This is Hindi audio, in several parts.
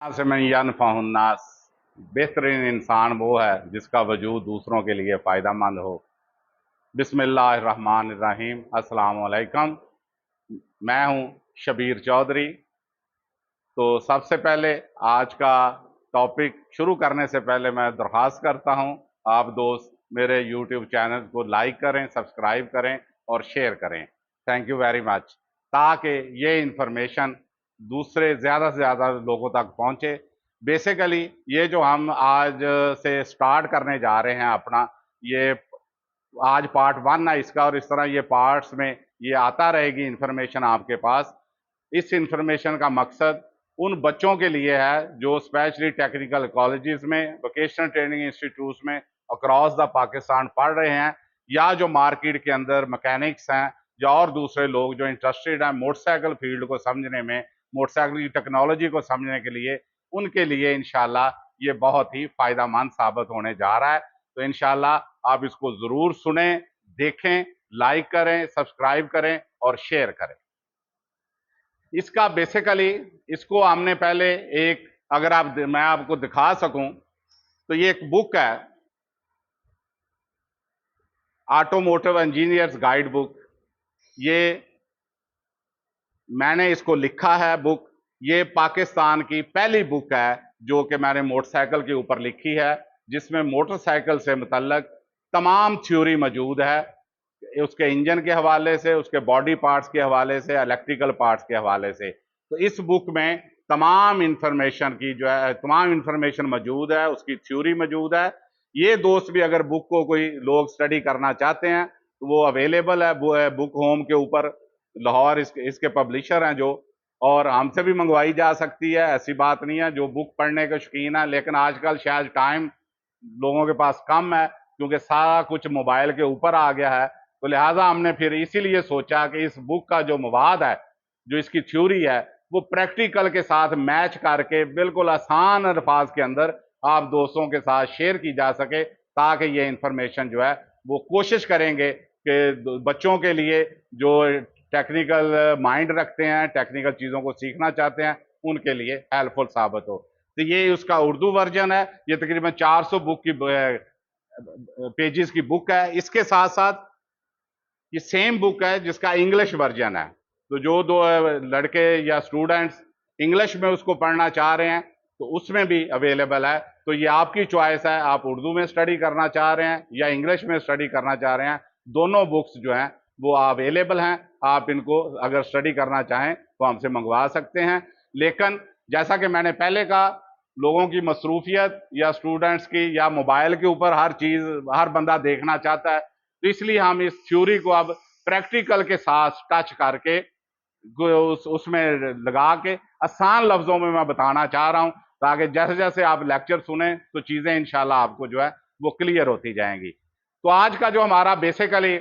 से मैं यनफ़अुन्नास, बेहतरीन इंसान वो है जिसका वजूद दूसरों के लिए फ़ायदेमंद हो। बिस्मिल्लाहिर्रहमानिर्रहीम। अस्सलाम वालेकुम। मैं हूँ शबीर चौधरी। तो सबसे पहले आज का टॉपिक शुरू करने से पहले मैं दरख्वास्त करता हूँ, आप दोस्त मेरे यूट्यूब चैनल को लाइक करें, सब्सक्राइब करें और शेयर करें। थैंक यू वेरी मच, ताकि ये इंफॉर्मेशन दूसरे ज़्यादा से ज़्यादा लोगों तक पहुँचे। बेसिकली ये जो हम आज से स्टार्ट करने जा रहे हैं अपना, ये आज पार्ट 1 है इसका, और इस तरह ये पार्ट्स में ये आता रहेगी इंफॉर्मेशन आपके पास। इस इंफॉर्मेशन का मकसद उन बच्चों के लिए है जो स्पेशली टेक्निकल कॉलेजेस में, वोकेशनल ट्रेनिंग इंस्टीट्यूट्स में अक्रॉस द पाकिस्तान पढ़ रहे हैं, या जो मार्केट के अंदर मैकेनिक्स हैं, या और दूसरे लोग जो इंटरेस्टेड हैं मोटरसाइकिल फील्ड को समझने में, मोटरसाइकिल की टेक्नोलॉजी को समझने के लिए, उनके लिए इंशाल्लाह ये बहुत ही फायदेमंद साबित होने जा रहा है। तो इंशाल्लाह आप इसको जरूर सुने, देखें, लाइक करें, सब्सक्राइब करें और शेयर करें। इसका बेसिकली, इसको हमने पहले एक, अगर मैं आपको दिखा सकूं तो ये एक बुक है, ऑटोमोटिव इंजीनियर्स गाइड बुक। ये मैंने इसको लिखा है बुक। ये पाकिस्तान की पहली बुक है जो कि मैंने मोटरसाइकिल के ऊपर लिखी है, जिसमें मोटरसाइकिल से मुतल्लक तमाम थ्योरी मौजूद है, उसके इंजन के हवाले से, उसके बॉडी पार्ट्स के हवाले से, इलेक्ट्रिकल पार्ट्स के हवाले से। तो इस बुक में तमाम इंफॉर्मेशन की जो है, तमाम इंफॉर्मेशन मौजूद है, उसकी थ्योरी मौजूद है। ये दोस्त भी अगर बुक को कोई लोग स्टडी करना चाहते हैं तो वो अवेलेबल है, वो है बुक होम के ऊपर, लाहौर इसके पब्लिशर हैं जो, और हमसे भी मंगवाई जा सकती है, ऐसी बात नहीं है। जो बुक पढ़ने के शौकीन है, लेकिन आजकल शायद टाइम लोगों के पास कम है क्योंकि सारा कुछ मोबाइल के ऊपर आ गया है, तो लिहाजा हमने फिर इसीलिए सोचा कि इस बुक का जो मवाद है, जो इसकी थ्योरी है, वो प्रैक्टिकल के साथ मैच करके बिल्कुल आसान अल्फाज के अंदर आप दोस्तों के साथ शेयर की जा सके, ताकि ये इंफॉर्मेशन जो है वो कोशिश करेंगे कि बच्चों के लिए जो टेक्निकल माइंड रखते हैं, टेक्निकल चीज़ों को सीखना चाहते हैं, उनके लिए हेल्पफुल साबित हो। तो ये उसका उर्दू वर्जन है। ये तकरीबन 400 बुक की पेजेस की बुक है। इसके साथ साथ ये सेम बुक है जिसका इंग्लिश वर्जन है। तो जो दो लड़के या स्टूडेंट्स इंग्लिश में उसको पढ़ना चाह रहे हैं तो उसमें भी अवेलेबल है। तो ये आपकी चॉइस है, आप उर्दू में स्टडी करना चाह रहे हैं या इंग्लिश में स्टडी करना चाह रहे हैं। दोनों बुक्स जो हैं वो अवेलेबल हैं। आप इनको अगर स्टडी करना चाहें तो हमसे मंगवा सकते हैं। लेकिन जैसा कि मैंने पहले कहा, लोगों की मसरूफियत या स्टूडेंट्स की या मोबाइल के ऊपर हर चीज़ हर बंदा देखना चाहता है, तो इसलिए हम इस थ्योरी को अब प्रैक्टिकल के साथ टच करके उसमें लगा के आसान लफ्जों में मैं बताना चाह रहा हूं, ताकि जैसे जैसे आप लेक्चर सुने तो चीजें इंशाल्लाह आपको जो है वो क्लियर होती जाएंगी। तो आज का जो हमारा बेसिकली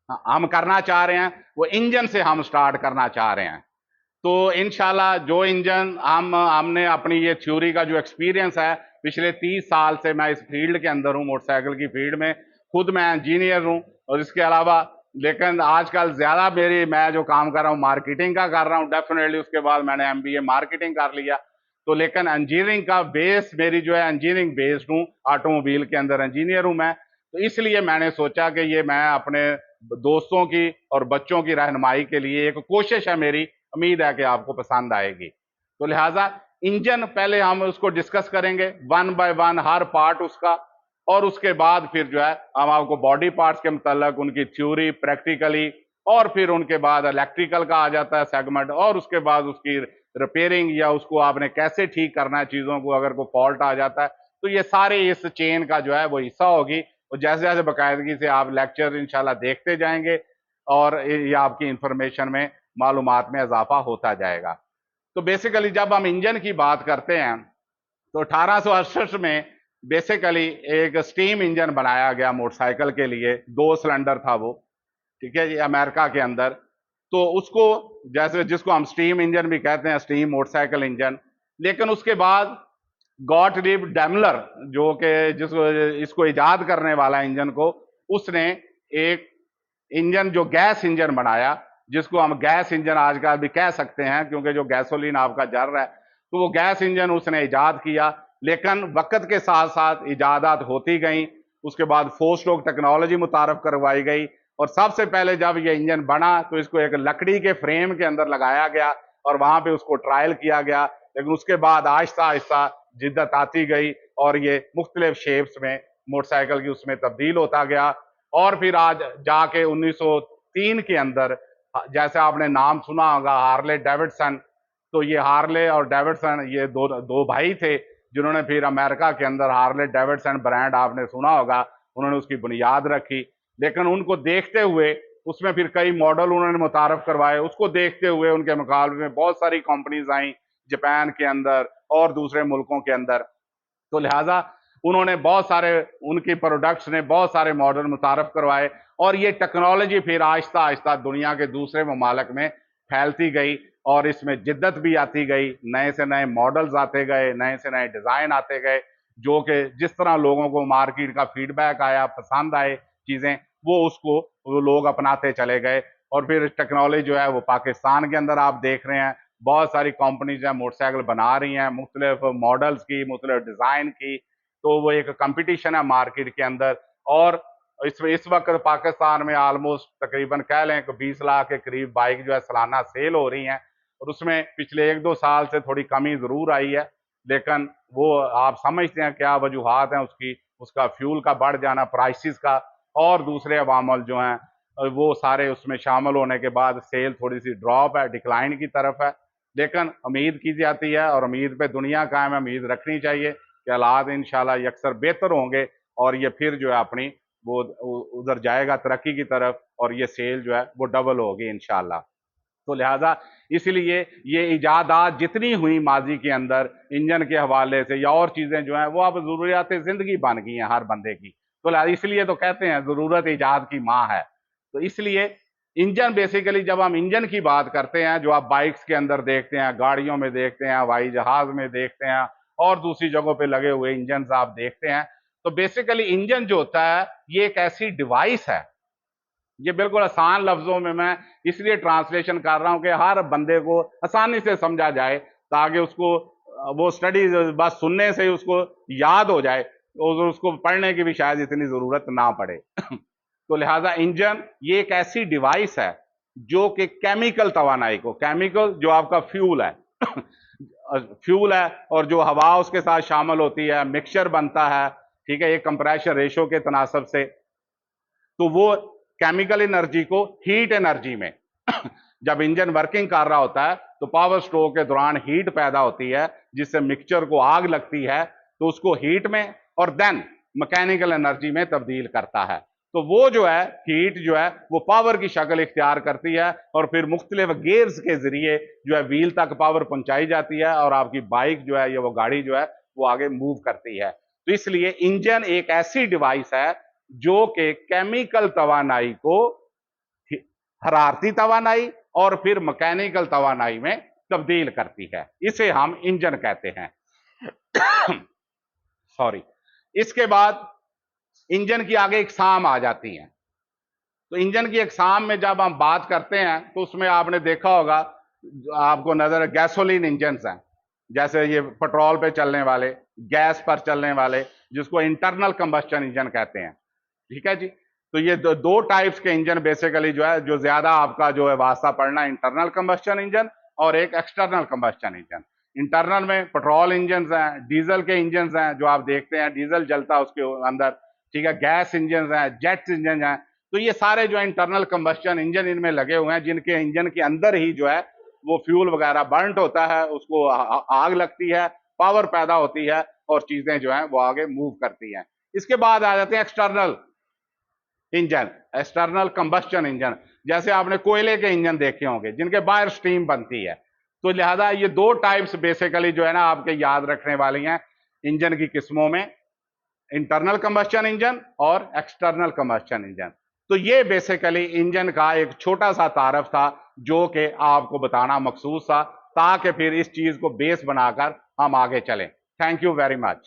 हम करना चाह रहे हैं वो इंजन से हम स्टार्ट करना चाह रहे हैं। तो इंशाल्लाह जो इंजन हमने अपनी ये थ्योरी का जो एक्सपीरियंस है, पिछले 30 साल से मैं इस फील्ड के अंदर हूँ, मोटरसाइकिल की फील्ड में। खुद मैं इंजीनियर हूँ, और इसके अलावा लेकिन आजकल ज़्यादा मैं जो काम कर रहा हूँ मार्केटिंग का कर रहा हूँ। डेफिनेटली उसके बाद मैंने एमबीए मार्केटिंग कर लिया। तो लेकिन इंजीनियरिंग का बेस मेरी जो है, इंजीनियरिंग बेस्ड हूँ, ऑटोमोबाइल के अंदर इंजीनियर हूँ मैं। तो इसलिए मैंने सोचा कि ये मैं अपने दोस्तों की और बच्चों की रहनुमाई के लिए एक कोशिश है मेरी, उम्मीद है कि आपको पसंद आएगी। तो लिहाजा इंजन पहले हम उसको डिस्कस करेंगे one by one, her part उसका, और उसके बाद फिर जो है हम आपको बॉडी पार्ट्स के मुताल्लिक उनकी थ्योरी प्रैक्टिकली, और फिर उनके बाद इलेक्ट्रिकल का आ जाता है सेगमेंट, और उसके बाद उसकी रिपेयरिंग या उसको आपने कैसे ठीक करना है चीज़ों को अगर कोई फॉल्ट आ जाता है। तो ये सारे इस चेन का जो है वो हिस्सा होगी, और जैसे जैसे बाकायदगी से आप लेक्चर इंशाल्लाह देखते जाएंगे और ये आपकी इंफॉर्मेशन में, मालूमात में इजाफा होता जाएगा। तो बेसिकली जब हम इंजन की बात करते हैं तो 1868 में बेसिकली एक स्टीम इंजन बनाया गया मोटरसाइकिल के लिए। 2 सिलेंडर था वो, ठीक है जी, अमेरिका के अंदर। तो उसको, जैसे जिसको हम स्टीम इंजन भी कहते हैं, स्टीम मोटरसाइकिल इंजन। लेकिन उसके बाद गॉटलीब डेमलर, जो कि जिसको इसको इजाद करने वाला इंजन को, उसने एक इंजन जो गैस इंजन बनाया, जिसको हम गैस इंजन आज का भी कह सकते हैं, क्योंकि जो गैसोलीन आपका जल रहा है तो वो गैस इंजन उसने इजाद किया, लेकिन वक्त के साथ साथ इजादात होती गई। उसके बाद फोर स्ट्रोक टेक्नोलॉजी मुतारफ करवाई गई, और सबसे पहले जब ये इंजन बना तो इसको एक लकड़ी के फ्रेम के अंदर लगाया गया और वहां पे उसको ट्रायल किया गया। लेकिन उसके बाद आहिस्ता आहिस्ता जिद्दत आती गई और ये मुख्तलिफ शेप्स में मोटरसाइकिल की उसमें तब्दील होता गया। और फिर आज जाके 1903 के अंदर, जैसे आपने नाम सुना होगा हार्ले डेविडसन, तो ये हार्ले और डेविडसन ये दो भाई थे जिन्होंने फिर अमेरिका के अंदर हार्ले डेविडसन ब्रांड आपने सुना होगा, उन्होंने उसकी बुनियाद रखी। लेकिन उनको देखते हुए उसमें फिर कई मॉडल उन्होंने मुतारफ करवाए। उसको देखते हुए उनके मुकाबले में बहुत सारी कंपनीज आई जापान के अंदर और दूसरे मुल्कों के अंदर। तो लिहाजा उन्होंने बहुत सारे, उनकी प्रोडक्ट्स ने बहुत सारे मॉडल मुतारफ करवाए, और ये टेक्नोलॉजी फिर आहिस्ता आहिस्ता दुनिया के दूसरे ममालिक में फैलती गई और इसमें जिद्दत भी आती गई। नए से नए मॉडल्स आते गए, नए से नए डिज़ाइन आते गए, जो कि जिस तरह लोगों को मार्केट का फीडबैक आया, पसंद आए चीज़ें, वो लोग अपनाते चले गए। और फिर टेक्नोलॉजी जो है वो पाकिस्तान के अंदर आप देख रहे हैं, बहुत सारी कंपनीज हैं मोटरसाइकिल बना रही हैं, मुख्तलिफ मॉडल्स की, मुख्तलिफ डिज़ाइन की। तो वो एक कंपटीशन है मार्केट के अंदर। और इस वक्त पाकिस्तान में ऑलमोस्ट तकरीबन कह लें कि 20 लाख के करीब बाइक जो है सालाना सेल हो रही हैं, और उसमें पिछले 1-2 साल से थोड़ी कमी ज़रूर आई है, लेकिन वो आप समझते हैं क्या वजूहात हैं उसकी, उसका फ्यूल का बढ़ जाना, प्राइसेस का, और दूसरे अवामल जो हैं वो सारे उसमें शामिल होने के बाद सेल थोड़ी सी ड्रॉप है, डिक्लाइन की तरफ है। लेकिन उम्मीद की जाती है और उम्मीद पे दुनिया कायम है, उम्मीद रखनी चाहिए कि हालात इंशाल्लाह यकसर बेहतर होंगे और ये फिर जो है अपनी वो उधर जाएगा तरक्की की तरफ, और ये सेल जो है वो डबल होगी इंशाल्लाह। तो लिहाजा इसलिए ये इजादात जितनी हुई माजी के अंदर इंजन के हवाले से या और चीज़ें जो हैं वो अब ज़रूरियात ज़िंदगी बन गई हैं हर बंदे की। तो लिहाजा इसलिए तो कहते हैं ज़रूरत ईजाद की माँ है। तो इसलिए इंजन बेसिकली जब हम इंजन की बात करते हैं, जो आप बाइक्स के अंदर देखते हैं, गाड़ियों में देखते हैं, हवाई जहाज में देखते हैं और दूसरी जगहों पे लगे हुए इंजन आप देखते हैं, तो बेसिकली इंजन जो होता है ये एक ऐसी डिवाइस है। ये बिल्कुल आसान लफ्जों में मैं इसलिए ट्रांसलेशन कर रहा हूं कि हर बंदे को आसानी से समझा जाए, ताकि उसको वो स्टडी बस सुनने से ही उसको याद हो जाए, और उसको पढ़ने की भी शायद इतनी जरूरत ना पड़े। तो लिहाजा इंजन ये एक ऐसी डिवाइस है जो कि केमिकल तवानाई को, केमिकल जो आपका फ्यूल है फ्यूल है, और जो हवा उसके साथ शामिल होती है, मिक्सचर बनता है, ठीक है, एक कंप्रेशर रेशो के तनासब से, तो वो केमिकल एनर्जी को हीट एनर्जी में जब इंजन वर्किंग कर रहा होता है तो पावर स्ट्रोक के दौरान हीट पैदा होती है, जिससे मिक्सचर को आग लगती है, तो उसको हीट में और देन मैकेनिकल एनर्जी में तब्दील करता है। तो वो जो है हीट जो है वो पावर की शक्ल इख्तियार करती है, और फिर मुख्तलिफ गेयर्स के जरिए जो है व्हील तक पावर पहुंचाई जाती है, और आपकी बाइक जो है या वो गाड़ी जो है वो आगे मूव करती है। तो इसलिए इंजन एक ऐसी डिवाइस है जो कि केमिकल तवानाई को हरारती तवानाई और फिर मैकेनिकल तवानाई में तब्दील करती है, इसे हम इंजन कहते हैं। सॉरी। इसके बाद इंजन की आगे इकसाम आ जाती हैं। तो इंजन की इकसाम में जब हम बात करते हैं तो उसमें आपने देखा होगा, आपको नजर गैसोलीन इंजन हैं, जैसे ये पेट्रोल पे चलने वाले, गैस पर चलने वाले, जिसको इंटरनल कंबस्शन इंजन कहते हैं, ठीक है जी। तो ये दो टाइप्स के इंजन बेसिकली जो है, जो ज्यादा आपका जो है वास्ता पड़ना, इंटरनल कंबस्शन इंजन और एक एक्सटर्नल कंबस्शन इंजन। इंटरनल में पेट्रोल इंजन हैं, डीजल के इंजन हैं, जो आप देखते हैं डीजल जलता है उसके अंदर, ठीक है, गैस इंजन हैं, जेट इंजन हैं। तो ये सारे जो इंटरनल कंबस्शन इंजन इनमें लगे हुए हैं, जिनके इंजन के अंदर ही जो है वो फ्यूल वगैरह बर्नट होता है, उसको आग लगती है, पावर पैदा होती है, और चीजें जो हैं वो आगे मूव करती हैं। इसके बाद आ जाते हैं external engine, external combustion engine, जैसे आपने कोयले के इंजन देखे होंगे जिनके बाहर स्टीम बनती है। तो लिहाजा ये दो टाइप्स बेसिकली जो है ना आपके याद रखने वाली हैं इंजन की किस्मों में, इंटरनल कंबस्शन इंजन और एक्सटर्नल कंबस्शन इंजन। तो ये बेसिकली इंजन का एक छोटा सा तारफ था जो कि आपको बताना मकसूद था, ताकि फिर इस चीज को बेस बनाकर हम आगे चलें। Thank you very much.